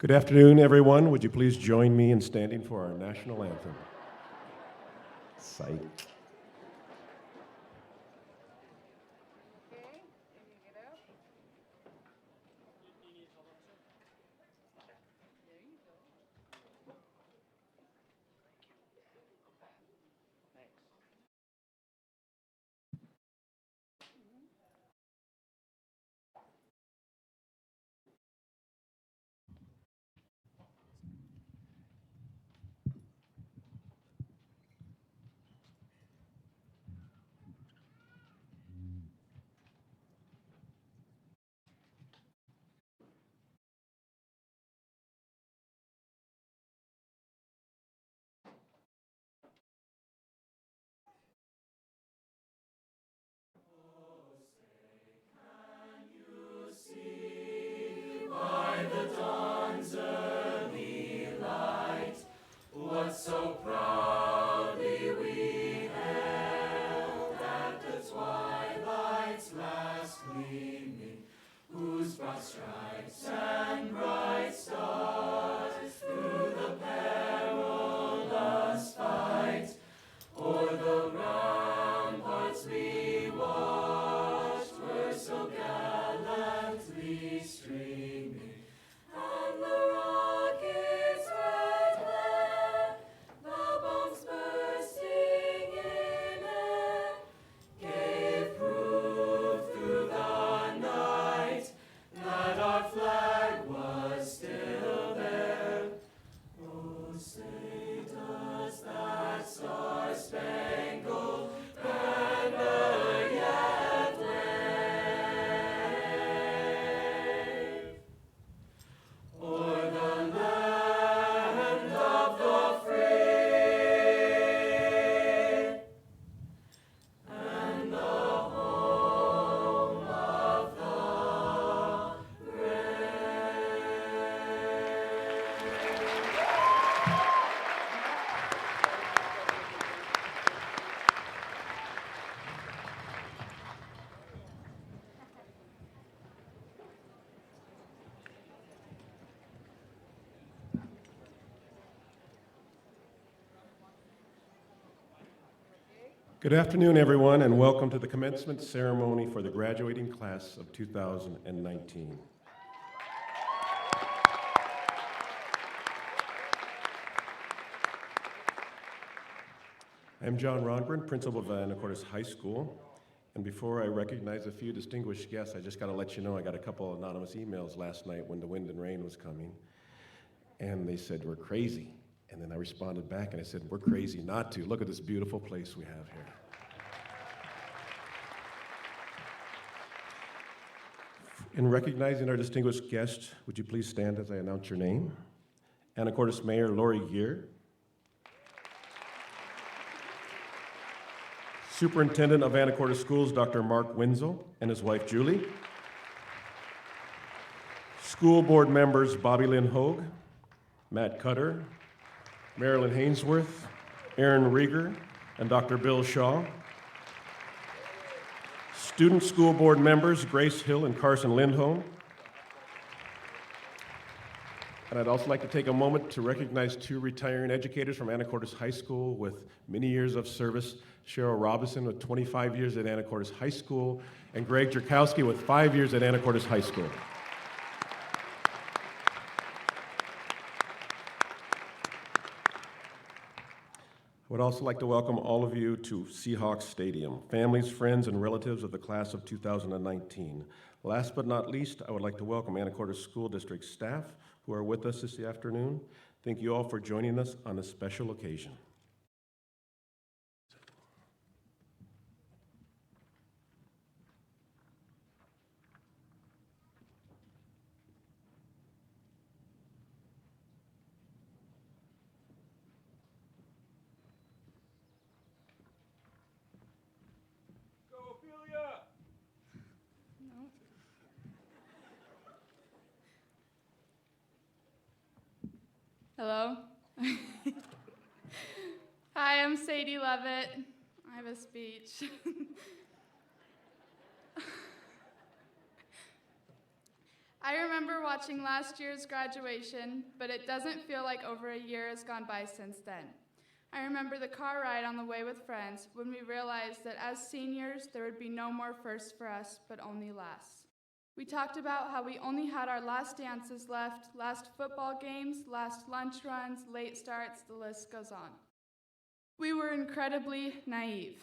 Good afternoon, everyone. Would you please join me in standing for our national anthem? Psych. So proudly we hailed at the twilight's last gleaming, whose broad stripes and bright stars through the perilous fight o'er the ramparts we watched were so gallantly streaming, and the rockets' red glare, the bombs bursting in air, gave proof through the night that our flag was still there. Oh, say does that star-spangled banner yet wave o'er the land of the free and the home of the brave? Good afternoon, everyone, and welcome to the commencement ceremony for the graduating class of 2019. I'm John Rongren, principal of Anacortes High School, and before I recognize a few distinguished guests, I just got to let you know I got a couple anonymous emails last night when the wind and rain was coming, and they said, "We're crazy." And then I responded back and I said, "We're crazy not to. Look at this beautiful place we have here." In recognizing our distinguished guest, would you please stand as I announce your name? Anacortes Mayor Lori Geer. Superintendent of Anacortes Schools, Dr. Mark Wenzel and his wife Julie. School board members Bobby Lynn Hogue, Matt Cutter, Marilyn Hainsworth, Aaron Rieger, and Dr. Bill Shaw. Student school board members Grace Hill and Carson Lindholm. And I'd also like to take a moment to recognize two retiring educators from Anacortes High School with many years of service. Cheryl Robinson with 25 years at Anacortes High School, and Greg Jerkowski with 5 years at Anacortes High School. I would also like to welcome all of you to Seahawks Stadium, families, friends, and relatives of the class of 2019. Last but not least, I would like to welcome Anacortes School District staff who are with us this afternoon. Thank you all for joining us on this special occasion. Hello. Hi, I'm Sadie Levitt. I have a speech. I remember watching last year's graduation, but it doesn't feel like over a year has gone by since then. I remember the car ride on the way with friends when we realized that as seniors, there would be no more firsts for us, but only lasts. We talked about how we only had our last dances left, last football games, last lunch runs, late starts, the list goes on. We were incredibly naive.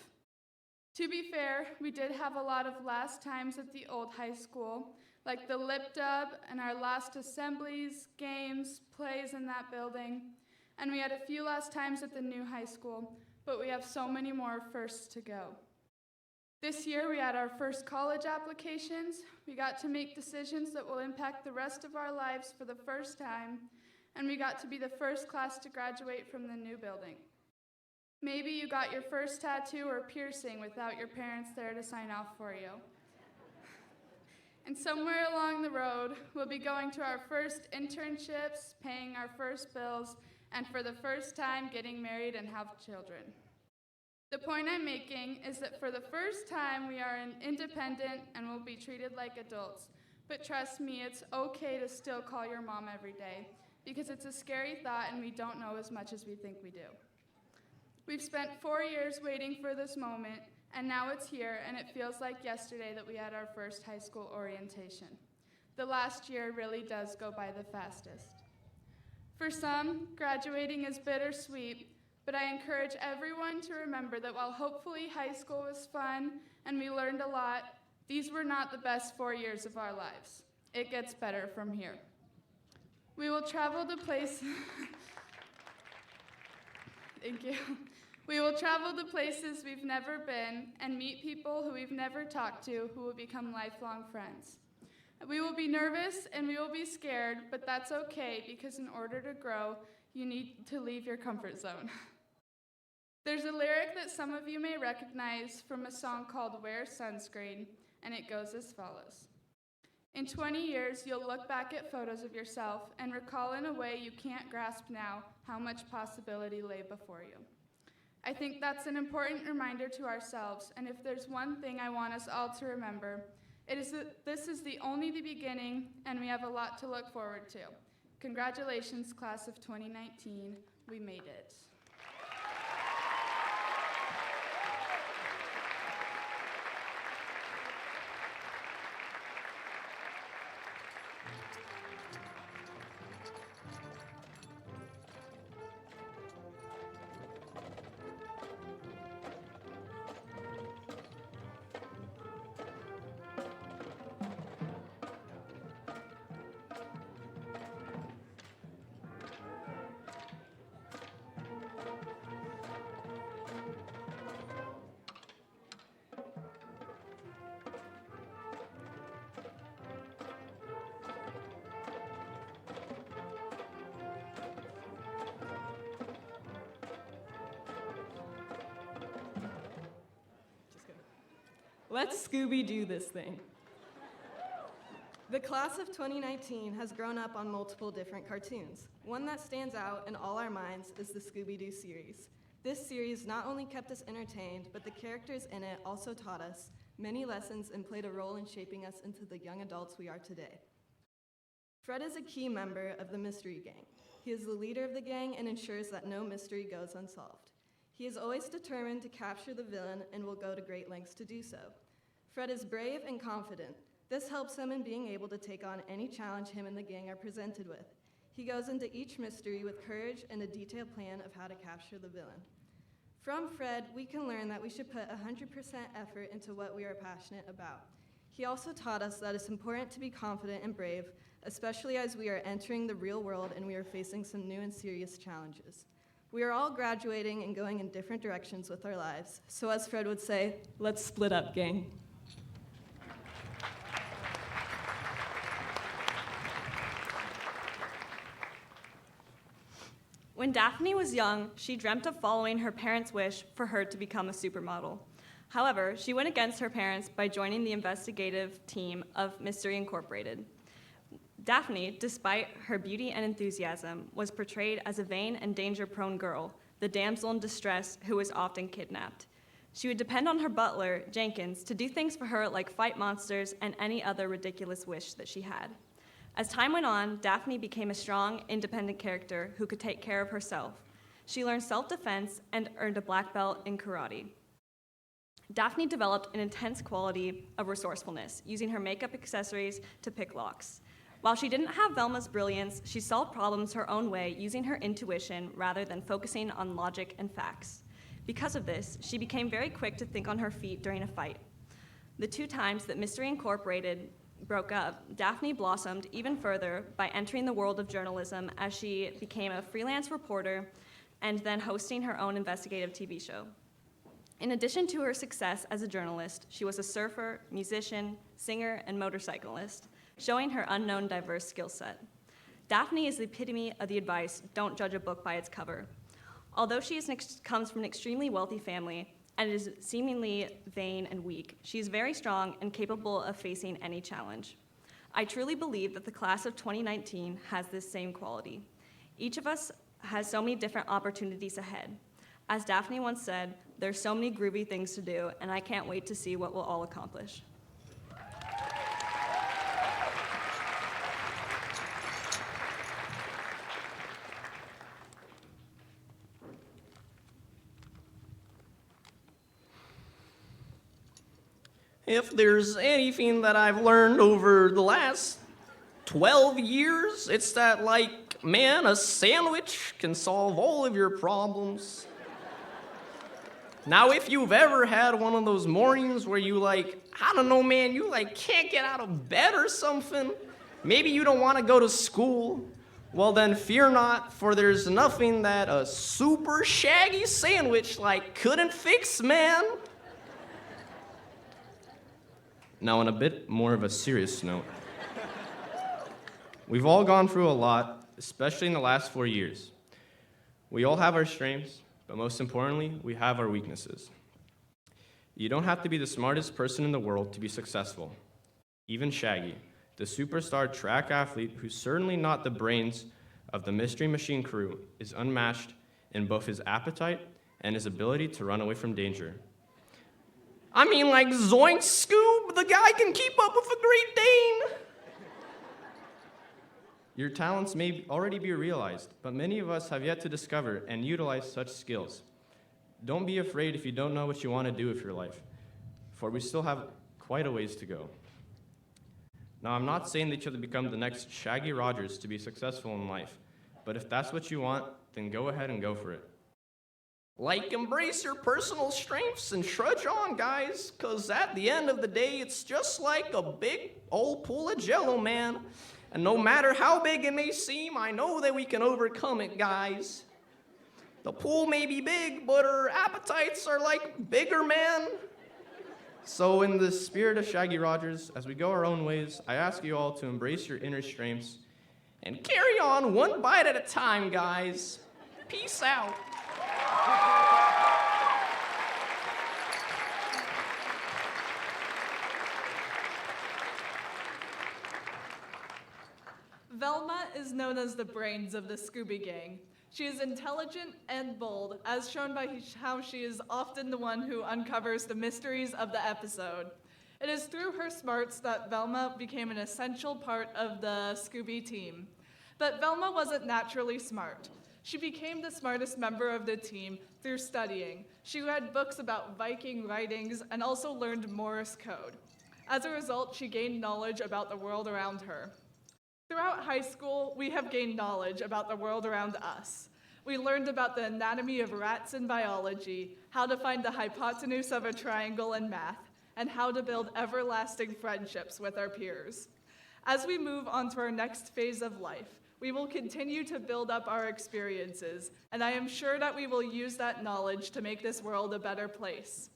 To be fair, we did have a lot of last times at the old high school, like the lip dub and our last assemblies, games, plays in that building. And we had a few last times at the new high school, but we have so many more firsts to go. This year we had our first college applications. We got to make decisions that will impact the rest of our lives for the first time, and we got to be the first class to graduate from the new building. Maybe you got your first tattoo or piercing without your parents there to sign off for you. And somewhere along the road, we'll be going to our first internships, paying our first bills, and for the first time getting married and have children. The point I'm making is that for the first time we are independent and will be treated like adults. But trust me, it's okay to still call your mom every day, because it's a scary thought and we don't know as much as we think we do. We've spent 4 years waiting for this moment, and now it's here, and it feels like yesterday that we had our first high school orientation. The last year really does go by the fastest. For some, graduating is bittersweet, but I encourage everyone to remember that while hopefully high school was fun and we learned a lot, these were not the best 4 years of our lives. It gets better from here. We will travel to places... Thank you. We will travel to places we've never been and meet people who we've never talked to who will become lifelong friends. We will be nervous and we will be scared, but that's okay because in order to grow, you need to leave your comfort zone. There's a lyric that some of you may recognize from a song called Wear Sunscreen, and it goes as follows. In 20 years, you'll look back at photos of yourself and recall in a way you can't grasp now how much possibility lay before you. I think that's an important reminder to ourselves, and if there's one thing I want us all to remember, it is that this is only the beginning, and we have a lot to look forward to. Congratulations, class of 2019. We made it. Let's Scooby-Doo this thing. The class of 2019 has grown up on multiple different cartoons. One that stands out in all our minds is the Scooby-Doo series. This series not only kept us entertained, but the characters in it also taught us many lessons and played a role in shaping us into the young adults we are today. Fred is a key member of the Mystery Gang. He is the leader of the gang and ensures that no mystery goes unsolved. He is always determined to capture the villain and will go to great lengths to do so. Fred is brave and confident. This helps him in being able to take on any challenge him and the gang are presented with. He goes into each mystery with courage and a detailed plan of how to capture the villain. From Fred, we can learn that we should put 100% effort into what we are passionate about. He also taught us that it's important to be confident and brave, especially as we are entering the real world and we are facing some new and serious challenges. We are all graduating and going in different directions with our lives. So as Fred would say, let's split up, gang. When Daphne was young, she dreamt of following her parents' wish for her to become a supermodel. However, she went against her parents by joining the investigative team of Mystery Incorporated. Daphne, despite her beauty and enthusiasm, was portrayed as a vain and danger-prone girl, the damsel in distress who was often kidnapped. She would depend on her butler, Jenkins, to do things for her like fight monsters and any other ridiculous wish that she had. As time went on, Daphne became a strong, independent character who could take care of herself. She learned self-defense and earned a black belt in karate. Daphne developed an intense quality of resourcefulness, using her makeup accessories to pick locks. While she didn't have Velma's brilliance, she solved problems her own way, using her intuition rather than focusing on logic and facts. Because of this, she became very quick to think on her feet during a fight. The 2 times that Mystery Incorporated broke up, Daphne blossomed even further by entering the world of journalism as she became a freelance reporter and then hosting her own investigative TV show. In addition to her success as a journalist, she was a surfer, musician, singer, and motorcyclist, showing her unknown diverse skill set. Daphne is the epitome of the advice, don't judge a book by its cover. Although she comes from an extremely wealthy family and is seemingly vain and weak, she is very strong and capable of facing any challenge. I truly believe that the class of 2019 has this same quality. Each of us has so many different opportunities ahead. As Daphne once said, there's so many groovy things to do, and I can't wait to see what we'll all accomplish. If there's anything that I've learned over the last 12 years, it's that, like, man, a sandwich can solve all of your problems. Now, if you've ever had one of those mornings where you, like, I don't know, man, you, like, can't get out of bed or something, maybe you don't want to go to school, well, then fear not, for there's nothing that a super shaggy sandwich, like, couldn't fix, man. Now, on a bit more of a serious note, we've all gone through a lot, especially in the last 4 years. We all have our strengths, but most importantly, we have our weaknesses. You don't have to be the smartest person in the world to be successful. Even Shaggy, the superstar track athlete who's certainly not the brains of the Mystery Machine crew, is unmatched in both his appetite and his ability to run away from danger. I mean, like, zoink, Scoob, the guy can keep up with a Great Dane. Your talents may already be realized, but many of us have yet to discover and utilize such skills. Don't be afraid if you don't know what you want to do with your life, for we still have quite a ways to go. Now, I'm not saying that you have to become the next Shaggy Rogers to be successful in life, but if that's what you want, then go ahead and go for it. Like, embrace your personal strengths and trudge on, guys, because at the end of the day, it's just like a big old pool of Jell-O, man. And no matter how big it may seem, I know that we can overcome it, guys. The pool may be big, but our appetites are, like, bigger, man. So in the spirit of Shaggy Rogers, as we go our own ways, I ask you all to embrace your inner strengths and carry on one bite at a time, guys. Peace out. Velma is known as the brains of the Scooby Gang. She is intelligent and bold, as shown by how she is often the one who uncovers the mysteries of the episode. It is through her smarts that Velma became an essential part of the Scooby team. But Velma wasn't naturally smart. She became the smartest member of the team through studying. She read books about Viking writings and also learned Morse code. As a result, she gained knowledge about the world around her. Throughout high school, we have gained knowledge about the world around us. We learned about the anatomy of rats in biology, how to find the hypotenuse of a triangle in math, and how to build everlasting friendships with our peers. As we move on to our next phase of life, we will continue to build up our experiences, and I am sure that we will use that knowledge to make this world a better place.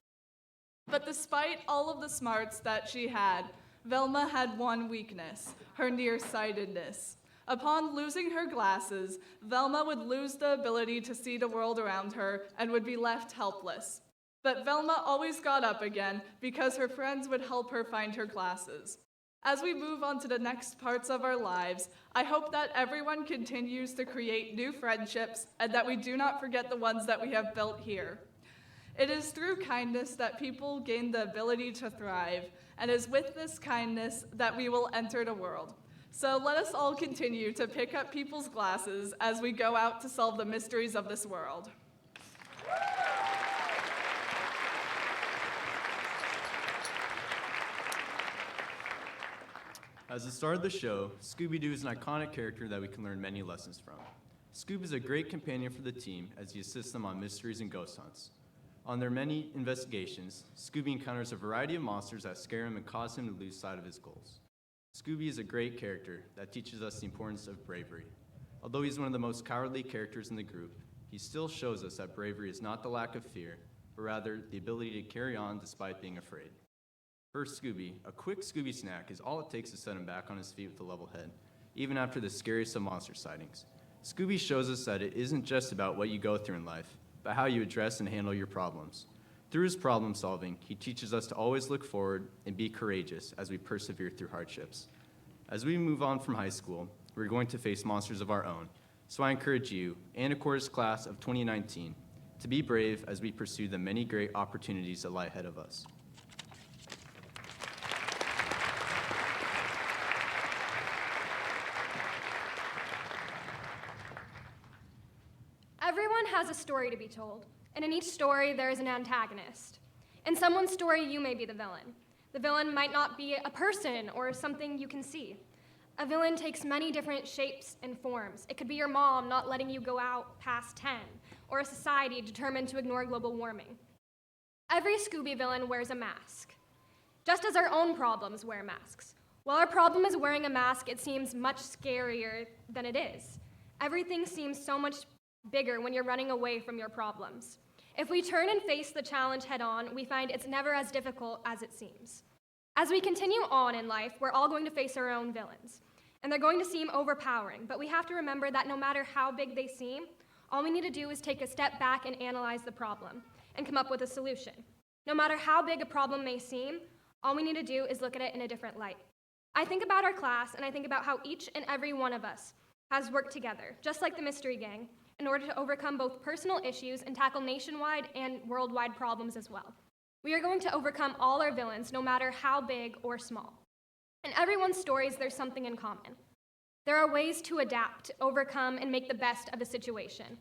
But despite all of the smarts that she had, Velma had one weakness, her nearsightedness. Upon losing her glasses, Velma would lose the ability to see the world around her and would be left helpless. But Velma always got up again because her friends would help her find her glasses. As we move on to the next parts of our lives, I hope that everyone continues to create new friendships and that we do not forget the ones that we have built here. It is through kindness that people gain the ability to thrive, and it is with this kindness that we will enter the world. So let us all continue to pick up people's glasses as we go out to solve the mysteries of this world. As the star of the show, Scooby-Doo is an iconic character that we can learn many lessons from. Scoob is a great companion for the team as he assists them on mysteries and ghost hunts. On their many investigations, Scooby encounters a variety of monsters that scare him and cause him to lose sight of his goals. Scooby is a great character that teaches us the importance of bravery. Although he's one of the most cowardly characters in the group, he still shows us that bravery is not the lack of fear, but rather the ability to carry on despite being afraid. For Scooby, a quick Scooby snack is all it takes to set him back on his feet with a level head, even after the scariest of monster sightings. Scooby shows us that it isn't just about what you go through in life, but how you address and handle your problems. Through his problem solving, he teaches us to always look forward and be courageous as we persevere through hardships. As we move on from high school, we're going to face monsters of our own, so I encourage you, Anacortes class of 2019, to be brave as we pursue the many great opportunities that lie ahead of us. Everyone has a story to be told, and in each story there is an antagonist. In someone's story, you may be the villain. The villain might not be a person or something you can see. A villain takes many different shapes and forms. It could be your mom not letting you go out past 10, or a society determined to ignore global warming. Every Scooby villain wears a mask, just as our own problems wear masks. While our problem is wearing a mask, it seems much scarier than it is. Everything seems so much bigger when you're running away from your problems. If we turn and face the challenge head on, we find it's never as difficult as it seems. As we continue on in life, we're all going to face our own villains, and they're going to seem overpowering, but we have to remember that no matter how big they seem, all we need to do is take a step back and analyze the problem and come up with a solution. No matter how big a problem may seem, all we need to do is look at it in a different light. I think about our class, and I think about how each and every one of us has worked together, just like the Mystery Gang, in order to overcome both personal issues and tackle nationwide and worldwide problems as well. We are going to overcome all our villains, no matter how big or small. In everyone's stories, there's something in common. There are ways to adapt, overcome, and make the best of a situation.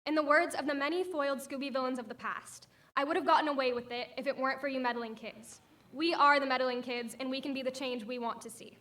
In the words of the many foiled Scooby villains of the past, I would have gotten away with it if it weren't for you meddling kids. We are the meddling kids, and we can be the change we want to see.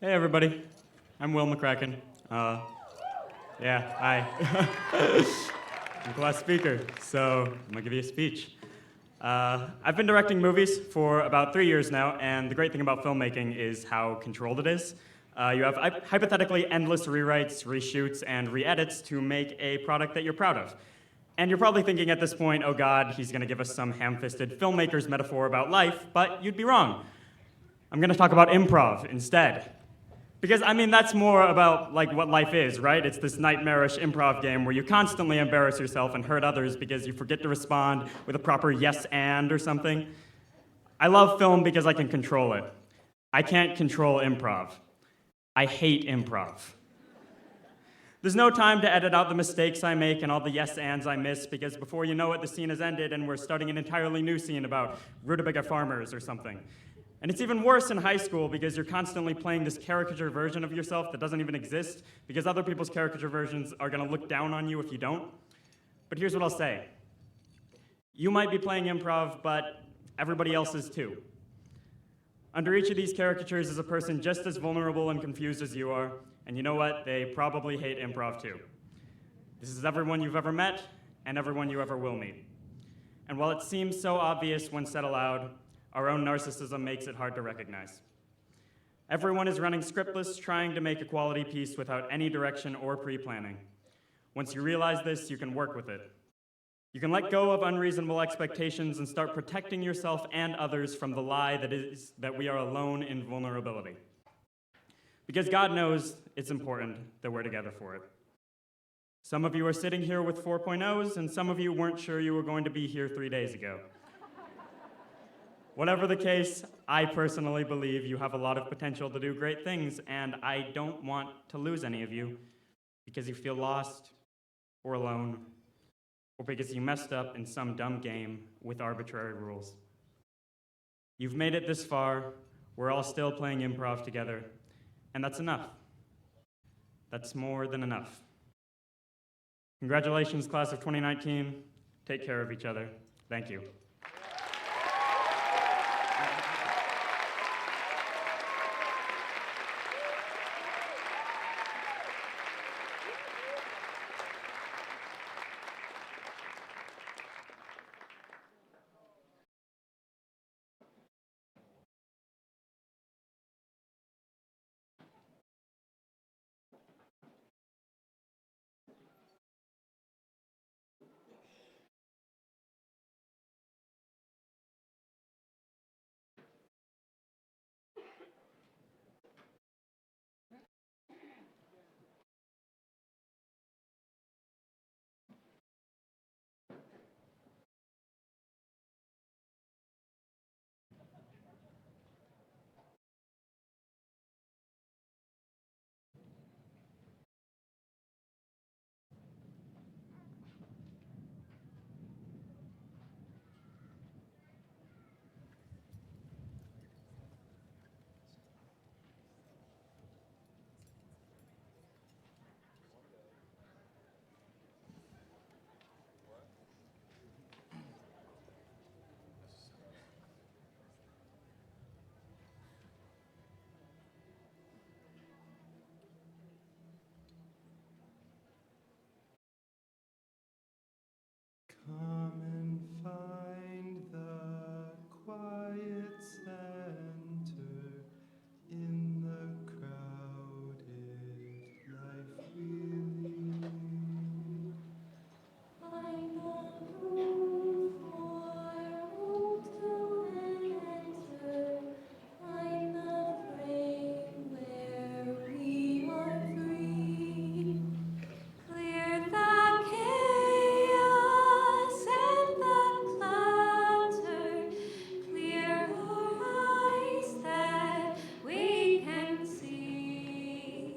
Hey everybody, I'm Will McCracken. Hi. I'm a class speaker, so I'm gonna give you a speech. I've been directing movies for about 3 years now, and the great thing about filmmaking is how controlled it is. You have hypothetically endless rewrites, reshoots, and re-edits to make a product that you're proud of. And you're probably thinking at this point, oh God, he's gonna give us some ham-fisted filmmaker's metaphor about life, but you'd be wrong. I'm gonna talk about improv instead. Because, I mean, that's more about, like, what life is, right? It's this nightmarish improv game where you constantly embarrass yourself and hurt others because you forget to respond with a proper yes and or something. I love film because I can control it. I can't control improv. I hate improv. There's no time to edit out the mistakes I make and all the yes ands I miss because before you know it, the scene has ended and we're starting an entirely new scene about rutabaga farmers or something. And it's even worse in high school because you're constantly playing this caricature version of yourself that doesn't even exist because other people's caricature versions are gonna look down on you if you don't. But here's what I'll say. You might be playing improv, but everybody else is too. Under each of these caricatures is a person just as vulnerable and confused as you are, and you know what? They probably hate improv too. This is everyone you've ever met and everyone you ever will meet. And while it seems so obvious when said aloud, our own narcissism makes it hard to recognize. Everyone is running scriptless, trying to make a quality piece without any direction or pre-planning. Once you realize this, you can work with it. You can let go of unreasonable expectations and start protecting yourself and others from the lie that is that we are alone in vulnerability. Because God knows it's important that we're together for it. Some of you are sitting here with 4.0s, and some of you weren't sure you were going to be here 3 days ago. Whatever the case, I personally believe you have a lot of potential to do great things, and I don't want to lose any of you because you feel lost or alone or because you messed up in some dumb game with arbitrary rules. You've made it this far, we're all still playing improv together, and that's enough. That's more than enough. Congratulations, class of 2019. Take care of each other. Thank you. Come and find the quiet center in the crowded life we lead. Find the room for hope to enter. Find the frame where we are free. Clear the chaos and the clutter. Clear our eyes that we can see.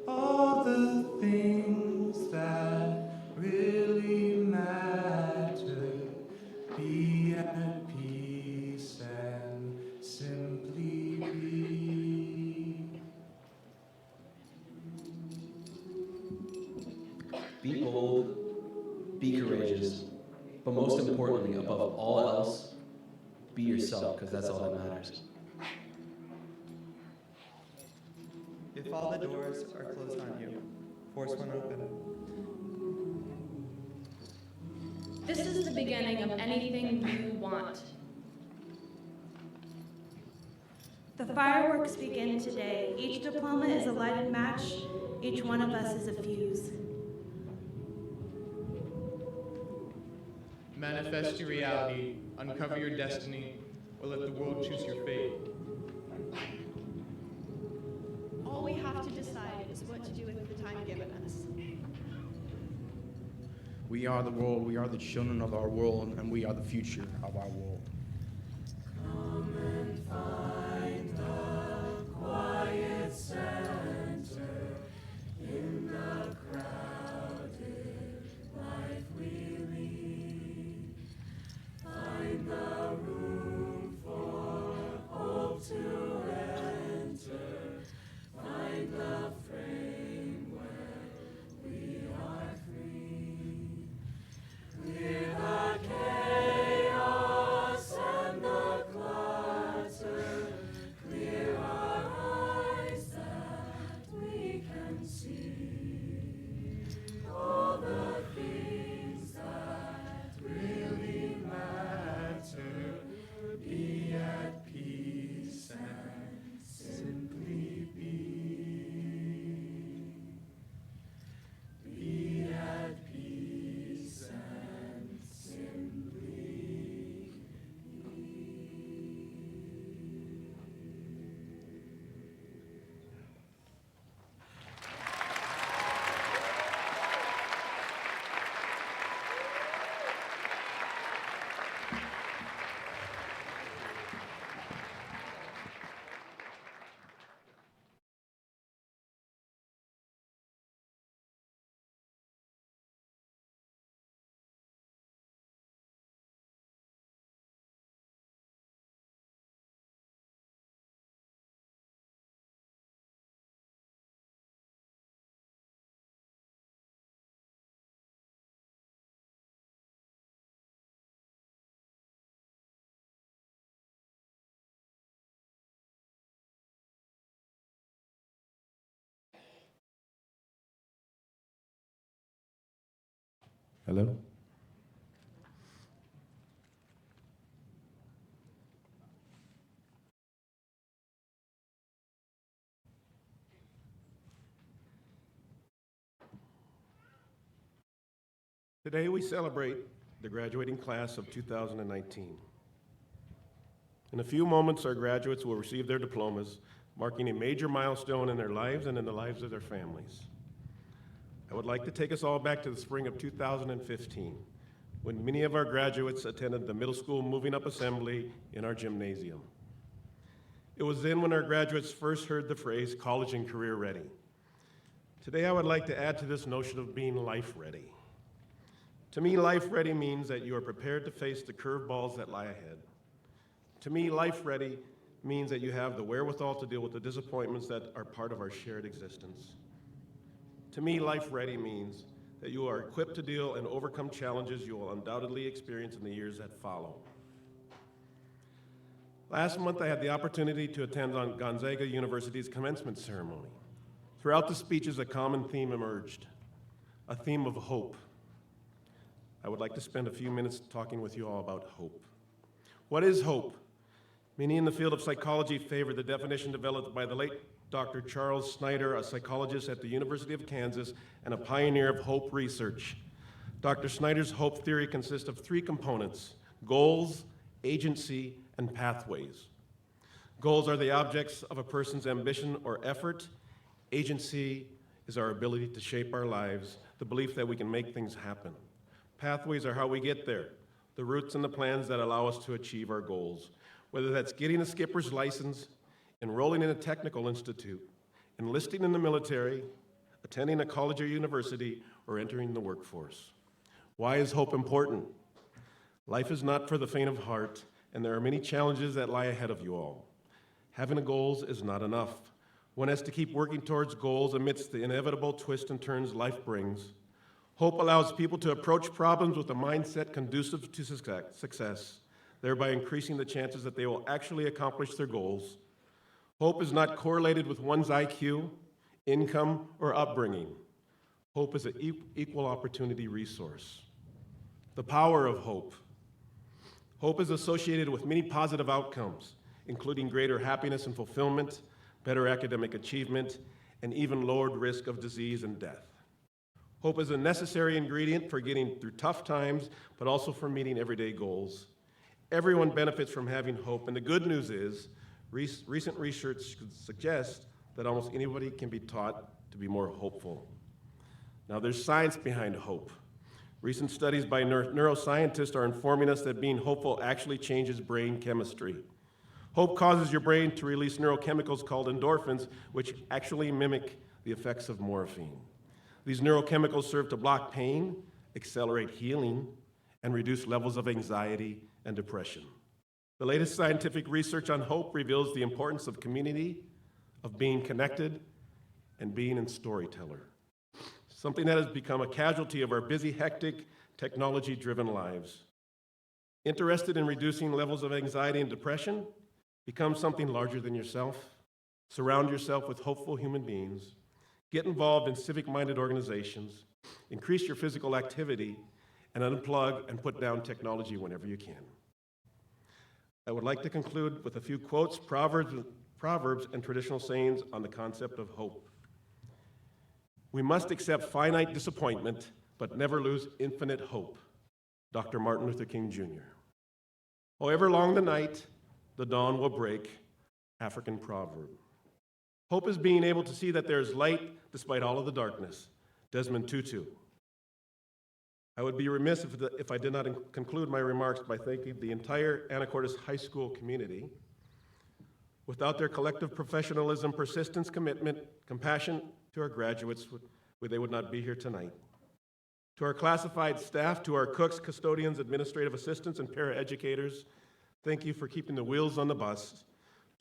All the things that really matter. Be at peace and simply be. Be bold, be courageous, but most importantly, above all else, be yourself, because that's all that matters. all the doors are closed on you, force one open. This is the beginning of anything you want. The fireworks begin today. Each diploma is a lighted match. Each one of us is a fuse. Manifest your reality, uncover your destiny, or let the world choose your fate. All we have to decide is what to do with the time given us. We are the world, we are the children of our world, and we are the future of our world. Come and find a quiet center in the crowded life we lead. Find the room for hope to enter. Find the frame where we are free. Clear the chaos and the clutter. Clear our eyes that we can see all the things that really matter. Be at peace and simply be. Be at peace and simply Hello? Today we celebrate the graduating class of 2019. In a few moments, our graduates will receive their diplomas, marking a major milestone in their lives and in the lives of their families. I would like to take us all back to the spring of 2015, when many of our graduates attended the middle school moving up assembly in our gymnasium. It was then when our graduates first heard the phrase college and career ready. Today I would like to add to this notion of being life ready. To me, life ready means that you are prepared to face the curveballs that lie ahead. To me, life ready means that you have the wherewithal to deal with the disappointments that are part of our shared existence. To me, life ready means that you are equipped to deal and overcome challenges you will undoubtedly experience in the years that follow. Last month, I had the opportunity to attend on Gonzaga University's commencement ceremony. Throughout the speeches, a common theme emerged, a theme of hope. I would like to spend a few minutes talking with you all about hope. What is hope? Many in the field of psychology favor the definition developed by the late Dr. Charles Snyder, a psychologist at the University of Kansas and a pioneer of hope research. Dr. Snyder's hope theory consists of three components: goals, agency, and pathways. Goals are the objects of a person's ambition or effort. Agency is our ability to shape our lives, the belief that we can make things happen. Pathways are how we get there, the routes and the plans that allow us to achieve our goals, whether that's getting a skipper's license, enrolling in a technical institute, enlisting in the military, attending a college or university, or entering the workforce. Why is hope important? Life is not for the faint of heart, and there are many challenges that lie ahead of you all. Having goals is not enough. One has to keep working towards goals amidst the inevitable twists and turns life brings. Hope allows people to approach problems with a mindset conducive to success, thereby increasing the chances that they will actually accomplish their goals. Hope is not correlated with one's IQ. income, or upbringing. Hope is an equal opportunity resource. The power of hope. Hope is associated with many positive outcomes, including greater happiness and fulfillment, better academic achievement, and even lowered risk of disease and death. Hope is a necessary ingredient for getting through tough times, but also for meeting everyday goals. Everyone benefits from having hope, and the good news is, recent research suggests that almost anybody can be taught to be more hopeful. Now, there's science behind hope. Recent studies by neuroscientists are informing us that being hopeful actually changes brain chemistry. Hope causes your brain to release neurochemicals called endorphins, which actually mimic the effects of morphine. These neurochemicals serve to block pain, accelerate healing, and reduce levels of anxiety and depression. The latest scientific research on hope reveals the importance of community, of being connected, and being a storyteller. Something that has become a casualty of our busy, hectic, technology-driven lives. Interested in reducing levels of anxiety and depression? Become something larger than yourself. Surround yourself with hopeful human beings. Get involved in civic-minded organizations. Increase your physical activity, and unplug and put down technology whenever you can. I would like to conclude with a few quotes, proverbs, and traditional sayings on the concept of hope. We must accept finite disappointment, but never lose infinite hope. Dr. Martin Luther King, Jr. However long the night, the dawn will break. African proverb. Hope is being able to see that there is light despite all of the darkness. Desmond Tutu. I would be remiss if I did not conclude my remarks by thanking the entire Anacortes High School community. Without their collective professionalism, persistence, commitment, compassion to our graduates, they would not be here tonight. To our classified staff, to our cooks, custodians, administrative assistants, and paraeducators, thank you for keeping the wheels on the bus.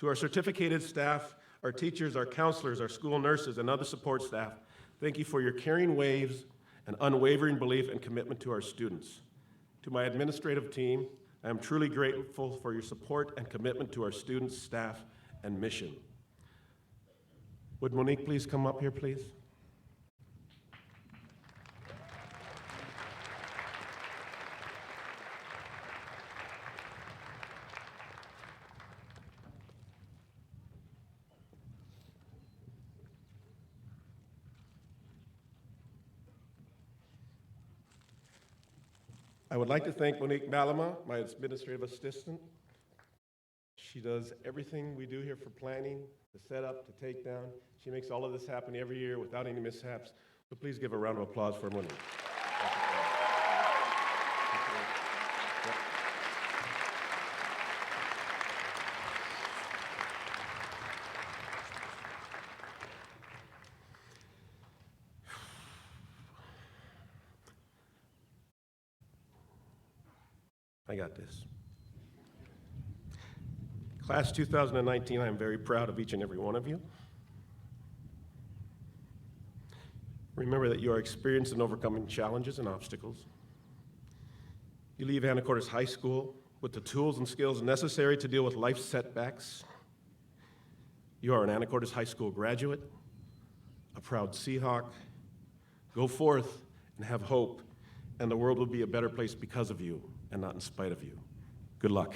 To our certificated staff, our teachers, our counselors, our school nurses, and other support staff, thank you for your caring waves and unwavering belief and commitment to our students. To my administrative team, I am truly grateful for your support and commitment to our students, staff, and mission. Would Monique please come up here, please? I would like to thank Monique Malama, my administrative assistant. She does everything we do here for planning, the setup, the takedown. She makes all of this happen every year without any mishaps. So please give a round of applause for Monique. I got this. Class 2019, I am very proud of each and every one of you. Remember that you are experienced in overcoming challenges and obstacles. You leave Anacortes High School with the tools and skills necessary to deal with life's setbacks. You are an Anacortes High School graduate, a proud Seahawk. Go forth and have hope, and the world will be a better place because of you and not in spite of you. Good luck.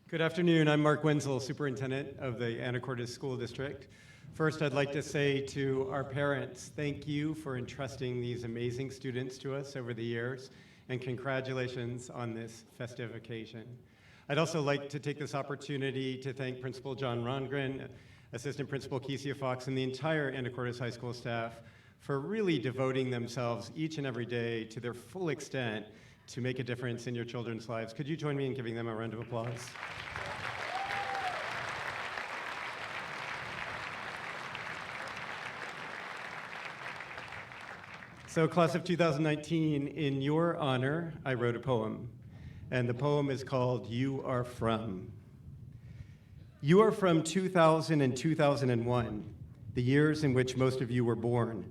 Good afternoon. I'm Mark Wenzel, Superintendent of the Anacortes School District. First, I'd like to say to our parents, thank you for entrusting these amazing students to us over the years, and congratulations on this festive occasion. I'd also like to take this opportunity to thank Principal John Rongren, Assistant Principal Kesia Fox, and the entire Anacortes High School staff for really devoting themselves each and every day to their full extent to make a difference in your children's lives. Could you join me in giving them a round of applause? So, class of 2019, in your honor, I wrote a poem. And the poem is called You Are From. You are from 2000 and 2001, the years in which most of you were born.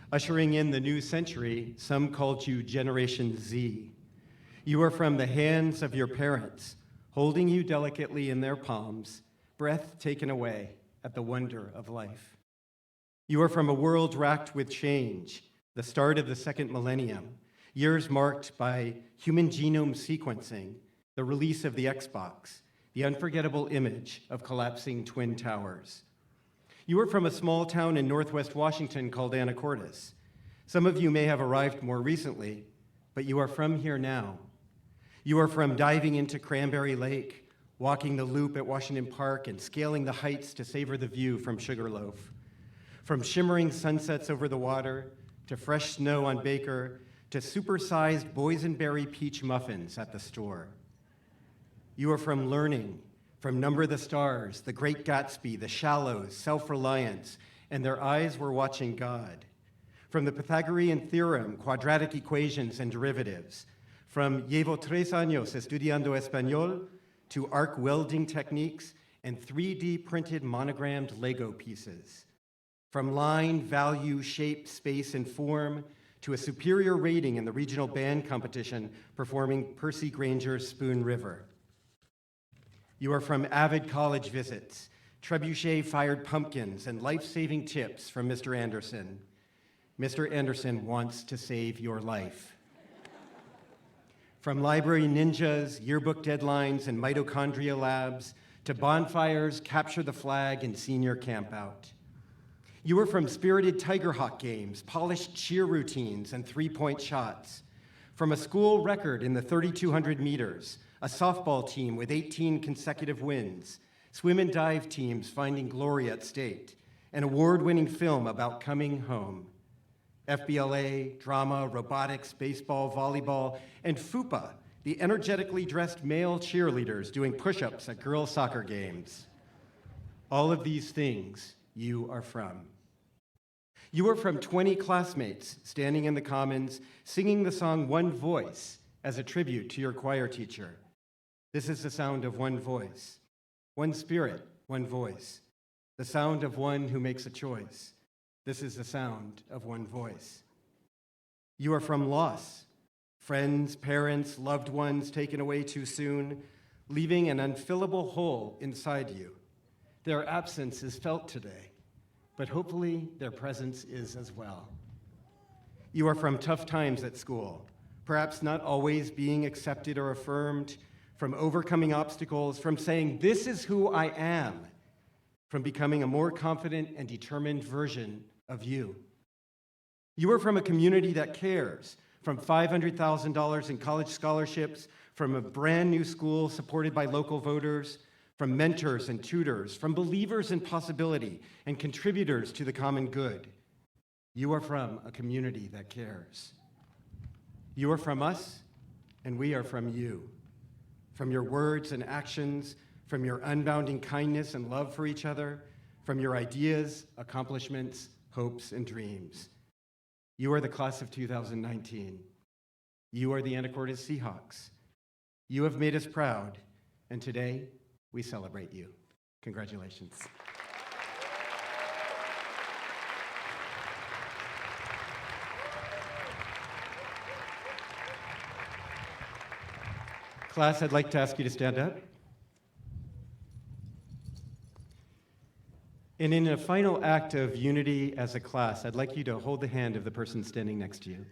Ushering in the new century, some called you Generation Z. You are from the hands of your parents, holding you delicately in their palms, breath taken away at the wonder of life. You are from a world racked with change, the start of the second millennium, years marked by human genome sequencing, the release of the Xbox, the unforgettable image of collapsing twin towers. You are from a small town in northwest Washington called Anacortes. Some of you may have arrived more recently, but you are from here now. You are from diving into Cranberry Lake, walking the loop at Washington Park, and scaling the heights to savor the view from Sugarloaf. From shimmering sunsets over the water, to fresh snow on Baker, to supersized boysenberry peach muffins at the store. You are from learning, from Number the Stars, The Great Gatsby, The Shallows, Self-Reliance, and their eyes were watching God. From the Pythagorean theorem, quadratic equations, and derivatives. From Llevo 3 años estudiando español to arc welding techniques and 3D printed monogrammed Lego pieces. From line, value, shape, space, and form to a superior rating in the regional band competition performing Percy Granger's Spoon River. You are from avid college visits, trebuchet-fired pumpkins, and life-saving tips from Mr. Anderson. Mr. Anderson wants to save your life. From library ninjas, yearbook deadlines, and mitochondria labs, to bonfires, capture the flag, and senior campout. You are from spirited Tiger Hawk games, polished cheer routines, and three-point shots. From a school record in the 3,200 meters, a softball team with 18 consecutive wins, swim and dive teams finding glory at state, an award-winning film about coming home. FBLA, drama, robotics, baseball, volleyball, and FUPA, the energetically dressed male cheerleaders doing push-ups at girls' soccer games. All of these things you are from. You are from 20 classmates standing in the Commons singing the song One Voice as a tribute to your choir teacher. This is the sound of one voice, one spirit, one voice, the sound of one who makes a choice. This is the sound of one voice. You are from loss, friends, parents, loved ones taken away too soon, leaving an unfillable hole inside you. Their absence is felt today, but hopefully their presence is as well. You are from tough times at school, perhaps not always being accepted or affirmed, from overcoming obstacles, from saying, "This is who I am," from becoming a more confident and determined version of you. You are from a community that cares, from $500,000 in college scholarships, from a brand new school supported by local voters, from mentors and tutors, from believers in possibility and contributors to the common good. You are from a community that cares. You are from us, and we are from you. From your words and actions, from your unbounding kindness and love for each other, from your ideas, accomplishments, hopes, and dreams. You are the class of 2019. You are the Anacortes Seahawks. You have made us proud, and today we celebrate you. Congratulations. Class, I'd like to ask you to stand up. And in a final act of unity as a class, I'd like you to hold the hand of the person standing next to you.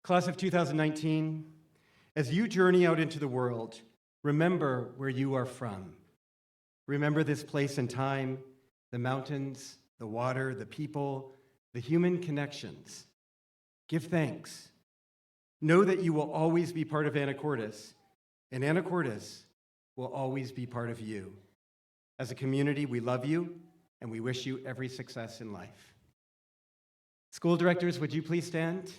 Class of 2019, as you journey out into the world, remember where you are from. Remember this place and time, the mountains, the water, the people, the human connections. Give thanks. Know that you will always be part of Anacortes, and Anacortes will always be part of you. As a community, we love you, and we wish you every success in life. School directors, would you please stand?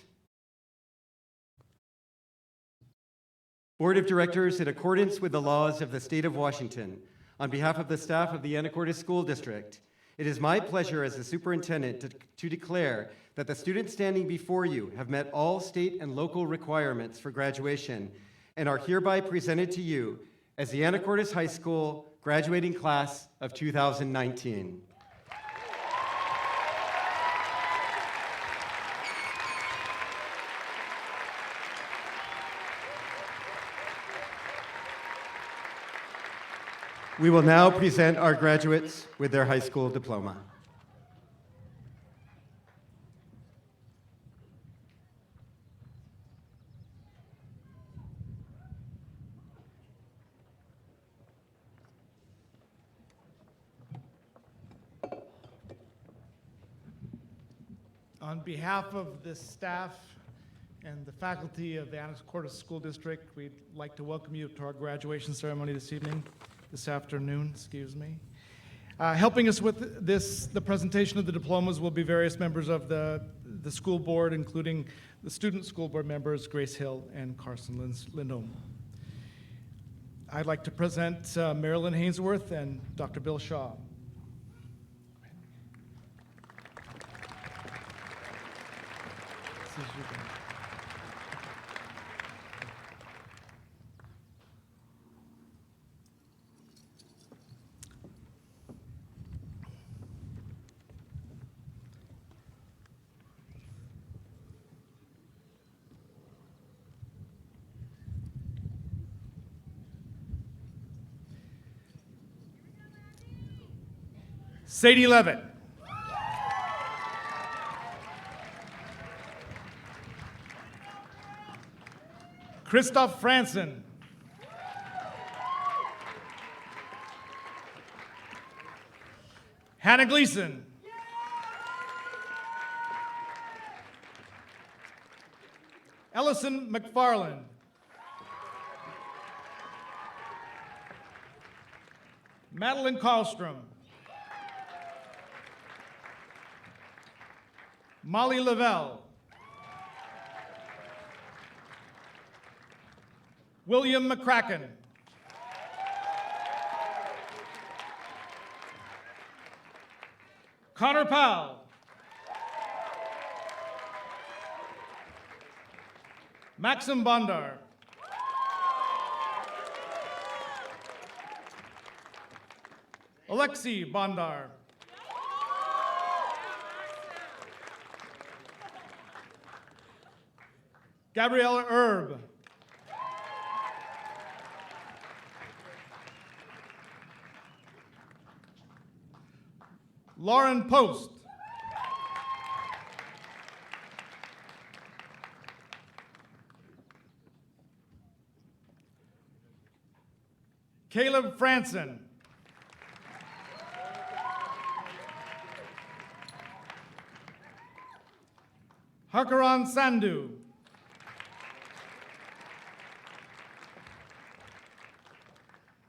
Board of Directors, in accordance with the laws of the state of Washington, on behalf of the staff of the Anacortes School District, it is my pleasure as the superintendent to declare that the students standing before you have met all state and local requirements for graduation and are hereby presented to you as the Anacortes High School graduating class of 2019. We will now present our graduates with their high school diploma. On behalf of the staff and the faculty of the Anacortes School District, we'd like to welcome you to our graduation ceremony this afternoon, excuse me. Helping us with the presentation of the diplomas will be various members of the school board, including the student school board members, Grace Hill and Carson Lindholm. I'd like to present Marilyn Hainsworth and Dr. Bill Shaw. This is your turn. Sadie Levitt. Christoph Franson. Hannah Gleason. Ellison McFarland. Madeline Karlstrom. Molly Lavelle. William McCracken. Connor Powell. Maxim Bondar. Alexei Bondar. Gabriella Erb. Lauren Post. Caleb Franson. Harkaran Sandhu.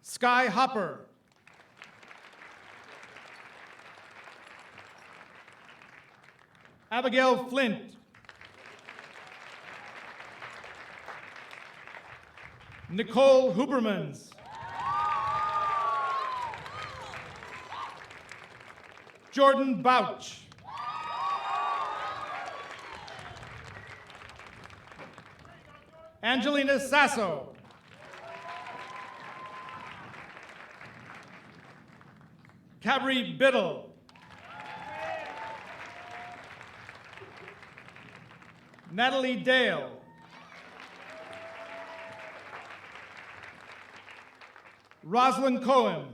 Sky Hopper. Abigail Flint. Nicole Hubermans. Jordan Bouch. Angelina Sasso. Cabri Biddle. Natalie Dale. Rosalind Cohen.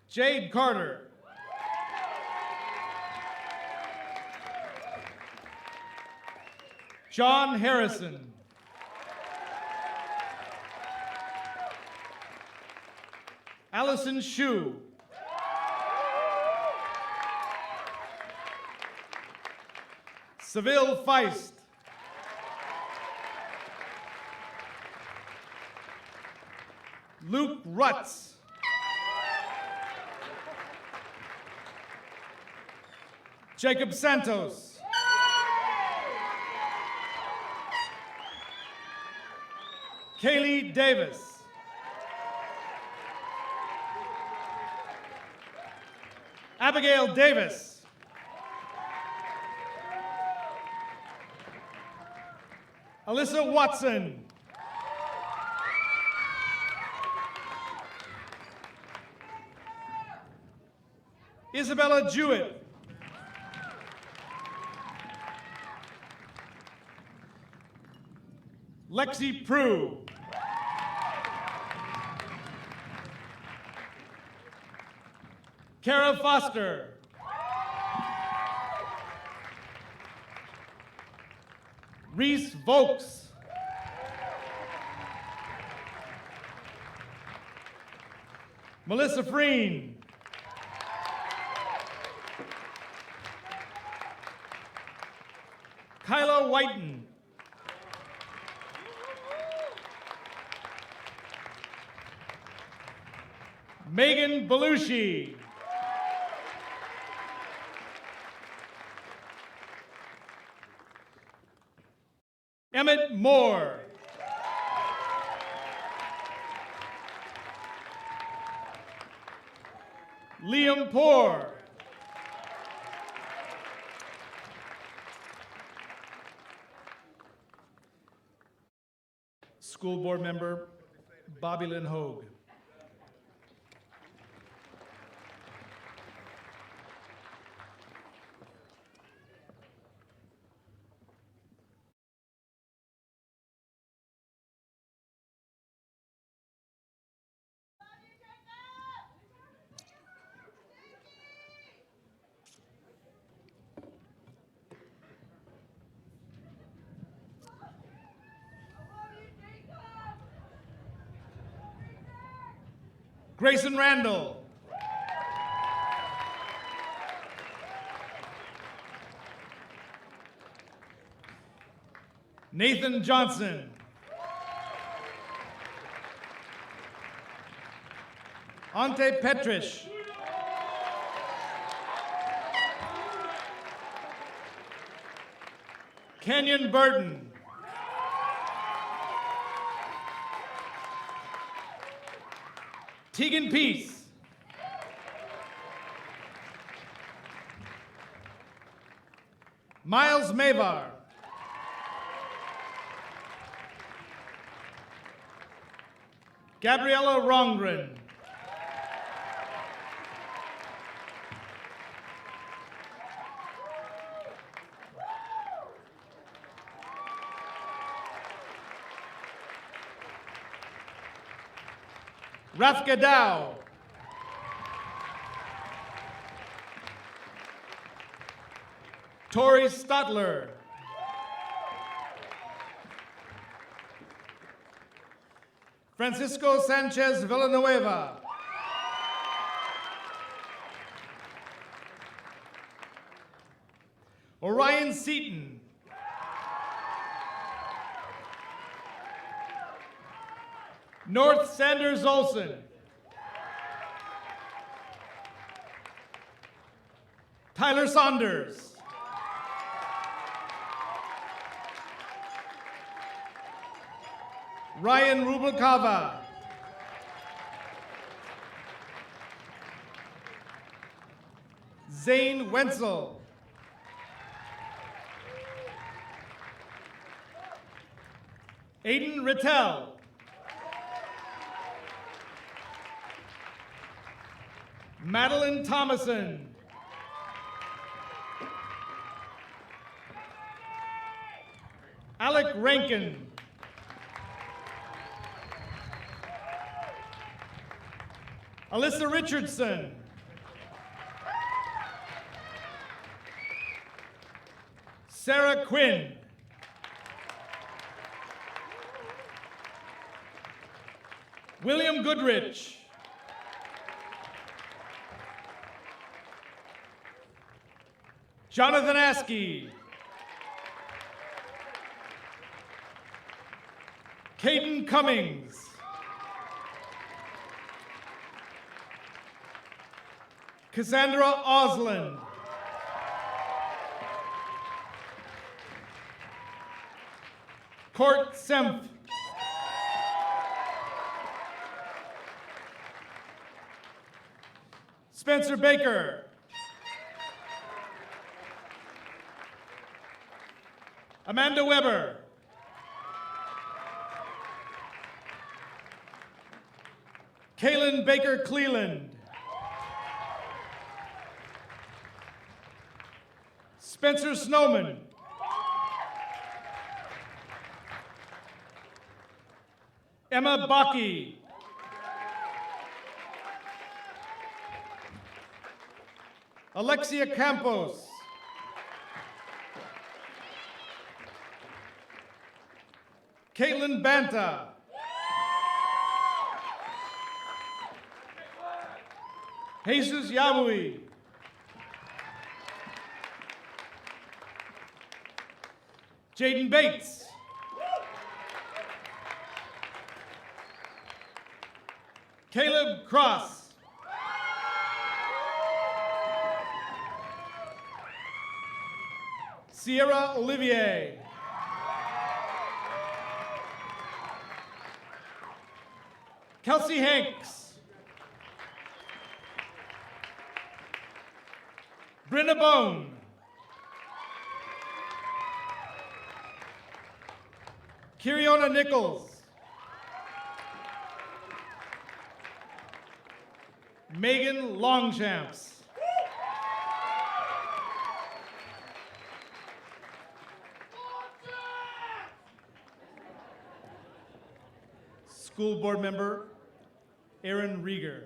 Jade Carter. John Harrison. Allison Shue. Seville Feist. Luke Rutz. Jacob Santos. Kaylee Davis. Abigail Davis. Alyssa Watson. Isabella Jewett. Lexi Prue. Kara Foster. Reese Vokes. Melissa Freen. Kyla Whiten. Megan Belushi. Emmett Moore. Liam Poor. School board member Bobby Lynn Hogue. Grayson Randall. Nathan Johnson. Ante Petrish. Kenyon Burton. Tegan Peace. Miles Mavar. Gabriella Rongren. Rafka Dow. Tori Stotler. Francisco Sanchez Villanueva. Orion Seaton. North Sanders Olson. Tyler Saunders. Ryan Rubalcava. Zane Wenzel. Aiden Rittel. Madeline Thomason. Alec Rankin. Alyssa Richardson. Sarah Quinn. William Goodrich. Jonathan Askey. Caden Cummings. Cassandra Osland. Court Semp. Spencer Baker. Amanda Weber. Kaylin Baker Cleland. Spencer Snowman. Emma Baki. Alexia Campos. Caitlin Banta. Jesus Yabui. Jaden Bates. Caleb Cross. Sierra Olivier. Kelsey Hanks. Brenna Bone. Kiriona Nichols. Megan Longchamps. School board member Aaron Rieger.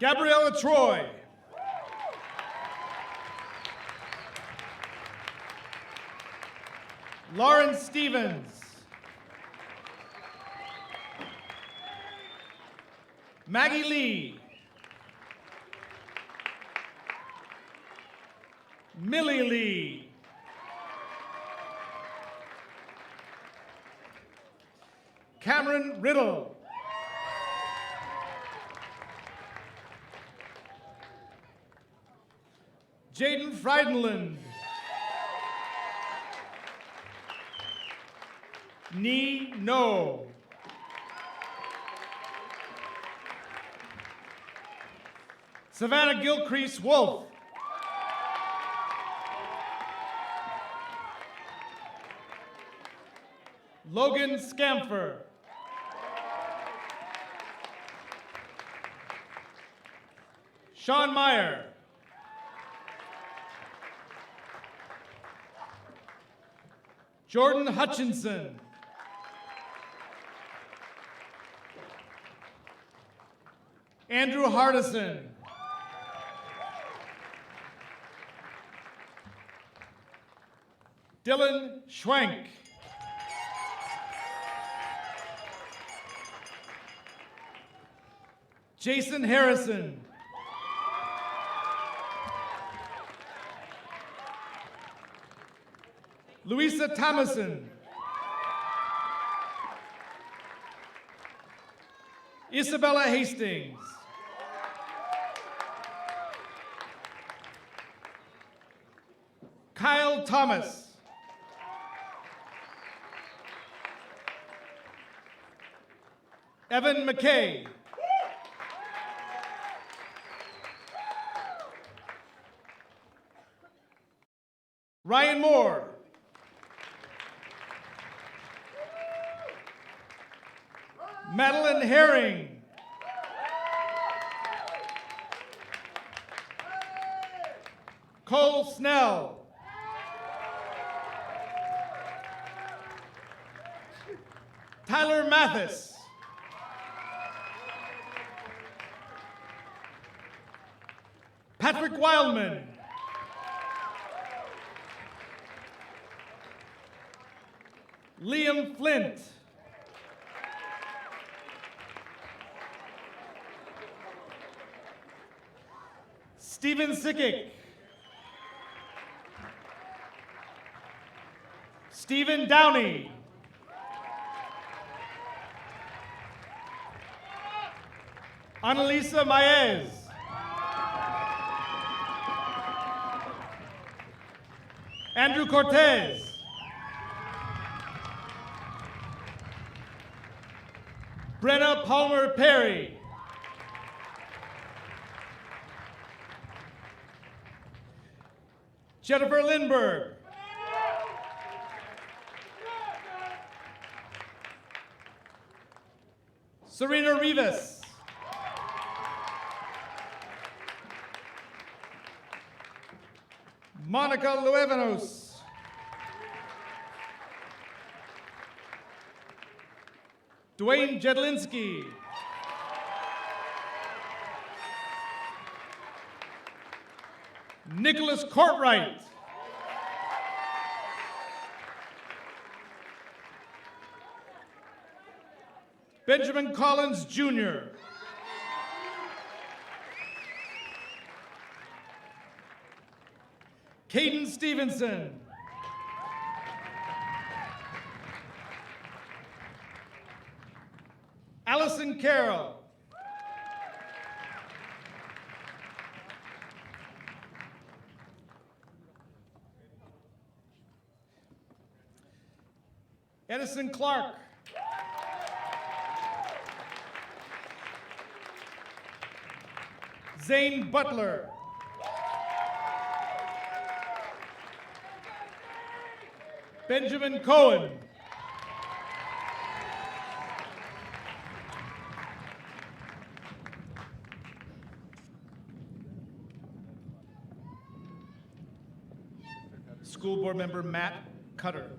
Gabriella Troy. Lauren Stevens. Maggie Lee. Millie Lee. Cameron Riddle. Jaden Frydenland. Ni No. Savannah Gilcrease Wolf. Logan Scamfer. Sean Meyer. Jordan Hutchinson. Andrew Hardison. Dylan Schwenk. Jason Harrison. Louisa Thomason. Isabella Hastings. Kyle Thomas. Evan McKay. Ryan Moore. Madeline Herring. Cole Snell. Tyler Mathis. Patrick Wildman. Liam Flint. Stephen Sickick. Stephen Downey. Annalisa Maez. Andrew Cortez. Danielle Palmer Perry. Jennifer Lindberg. Serena Rivas. Monica Luevanos. Dwayne Jedlinski. Nicholas Courtwright. Benjamin Collins Jr. Caden Stevenson. Allison Carroll. Edison Clark. Zane Butler. Benjamin Cohen. School Board Member Matt Cutter.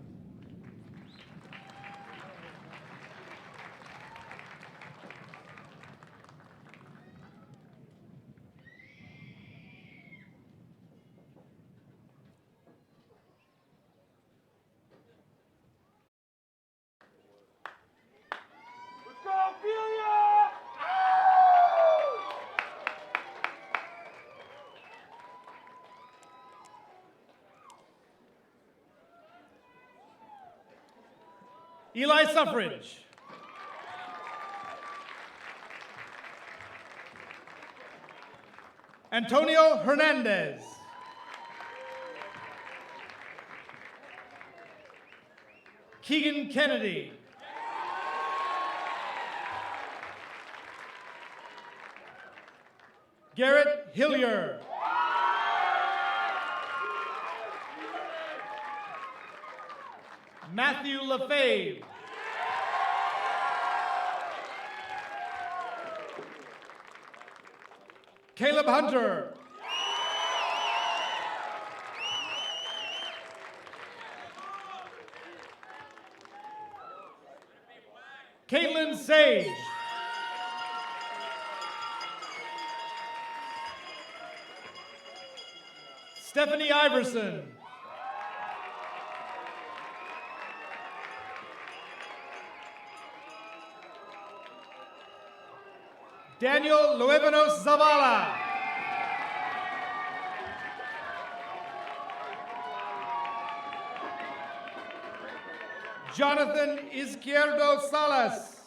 Eli Suffridge. Antonio Hernandez. Keegan Kennedy. Garrett Hillier. Matthew LaFave. Caleb Hunter. Caitlin Sage. Stephanie Iverson. Daniel Luevanos Zavala. Jonathan Izquierdo Salas.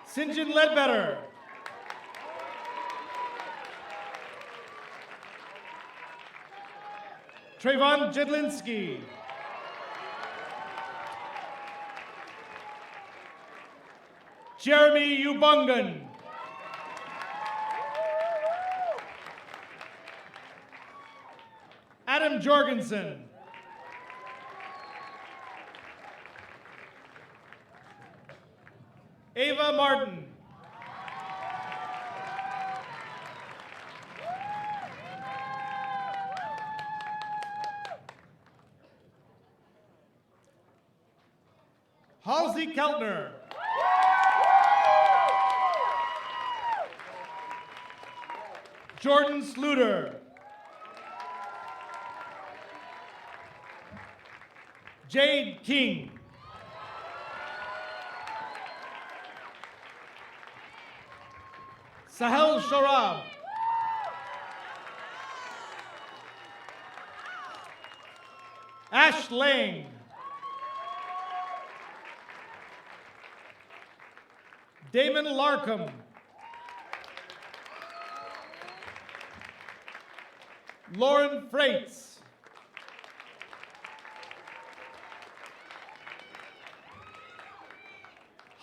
Sinjin Ledbetter. Trayvon Jedlinski. Jeremy Ubungan. Adam Jorgensen. Ava Martin. Halsey Keltner. Jordan Sluter. Jade King. Sahel Sharab. Ash Lang. Damon Larkham. Lauren Freites.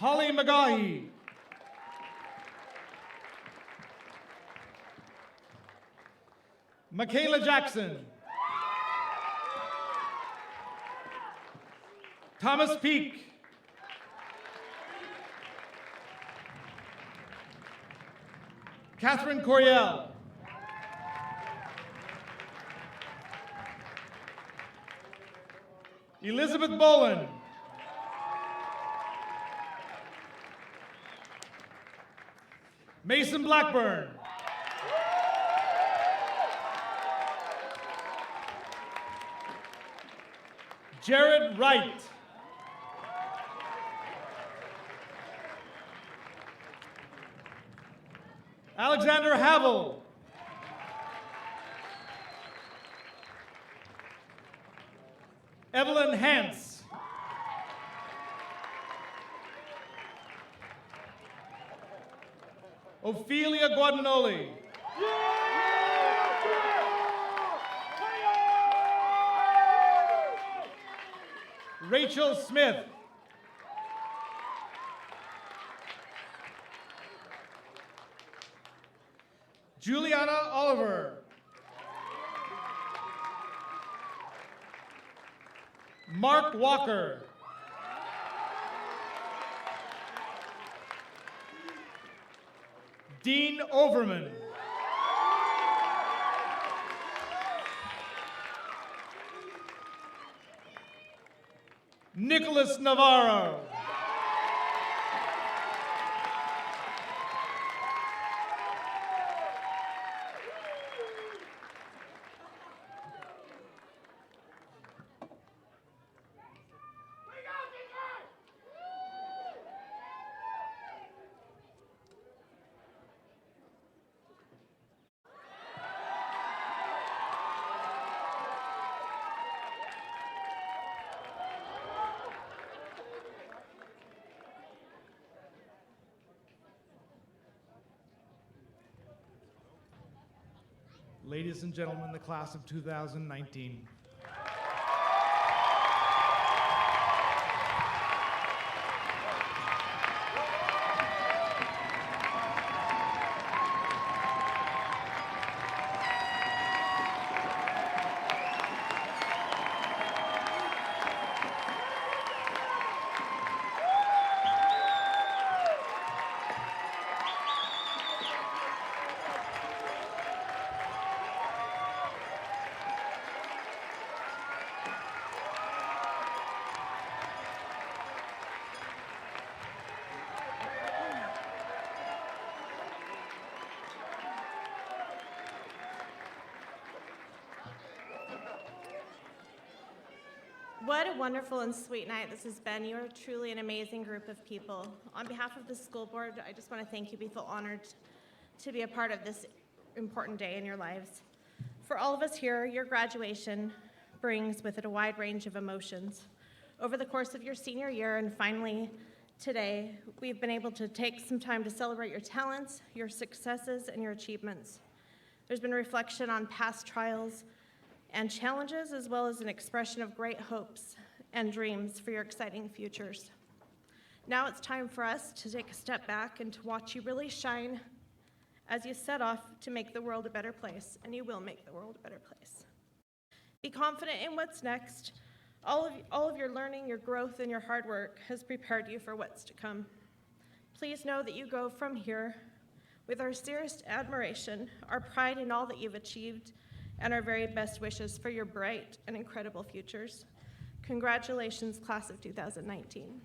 Holly McGaughy. Michaela Jackson. Thomas Peak. Catherine Coriel. Elizabeth Boland. Mason Blackburn. Jared Wright. Alexander Havel. Evelyn Hance. Ophelia Guadagnoli. Rachel Smith. Juliana Oliver. Mark Walker. Dean Overman. Nicholas Navarro. Ladies and gentlemen, the class of 2019. What a wonderful and sweet night this has been. You are truly an amazing group of people. On behalf of the school board, I just want to thank you. We feel honored to be a part of this important day in your lives. For all of us here, your graduation brings with it a wide range of emotions. Over the course of your senior year and finally today, we've been able to take some time to celebrate your talents, your successes, and your achievements. There's been reflection on past trials and challenges, as well as an expression of great hopes and dreams for your exciting futures. Now it's time for us to take a step back and to watch you really shine as you set off to make the world a better place, and you will make the world a better place. Be confident in what's next. All of your learning, your growth, and your hard work has prepared you for what's to come. Please know that you go from here with our sincerest admiration, our pride in all that you've achieved, and our very best wishes for your bright and incredible futures. Congratulations, class of 2019.